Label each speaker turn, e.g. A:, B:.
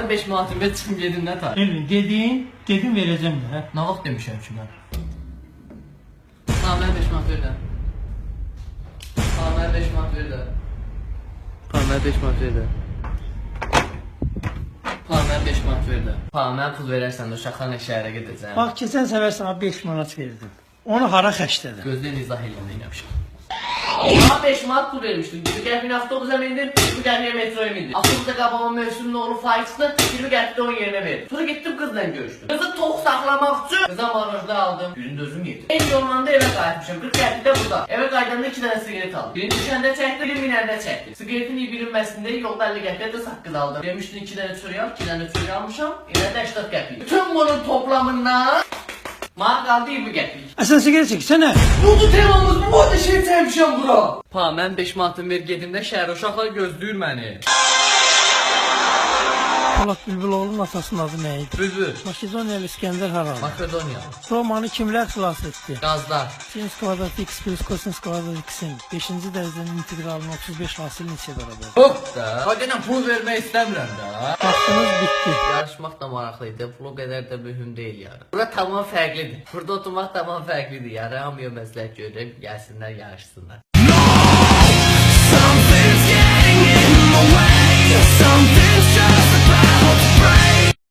A: 5 manatım ve çıxım gedim nə tar?
B: Elvin dedin vereceğim de.
A: Nə vaxt demişəm ki mən? Ha, mən 5 manat ver də. Ha, mən 5 manat ver də. Ha, mən 5 manat ver də. Ha, mən 5 manat ver də. Ha, mən pul verərsən də uşaqlarla şəhərə gedəcəm.
B: Bak keçen sefer sana 5 manat verdim. Onu hara xərclədin?
A: Gözdən izah eləmək eləmişəm. Bana 5 manat pul vermişdim. Bir gəlbin avtobusa mindim, bir gəlbin metroya mindim. Avtobusa qabağıma mövsümün oğlu faizini, bir gəlbin onun yerine verdim. Sonra gittim kızla görüştüm. Kızı tok saklamaq üçün kıza marojda aldım. Günün özüm yedim. En yorulanda eve qayıtmışım. 40 gəlbin de burada. Eve qaydanda 2 tane sigaret aldım. Birini düşəndə çəkdi, birini minəndə çəkdi. Sigaretin iyi bilinməsində yolda 50 qəpikə de saqqız aldım. Demişdin 2 tane çörək al, 2 tane çörək almışam. Yine de 80 qəpik. Bütün bunun toplamından bana kaldı 20 qəpik.
B: Sen sigara çeksene.
A: Budur temamız, bu da şey çəkmişəm bura. Pa, mən 5 manatım ver gedimdə şəhər uşaqlar gözləyir məni.
B: Polat Bülbüloğlu'nun atasının adı neydi?
A: Bülbül,
B: Makedoniyalı İskender Harari.
A: Makedoniya,
B: Romanı kimler xilas etti?
A: Qazlar,
B: Sin kvadrat x plus kosinus kvadrat x'in 5-ci dərəcənin integralının 35 hasili neçə bərabər?
A: Hop da. Hadi pul vermək istəmirəm da.
B: Vaxtınız bitti.
A: Yarışmaq da maraqlıydı, pul o qədər də mühüm deyil yarı. Bura tamam fərqlidir. Burada oturmaq tamam fərqlidir yarı. Hamıya məsləhət görürəm, gəlsinlər, yarışsınlar.
C: Something's getting in the way. Something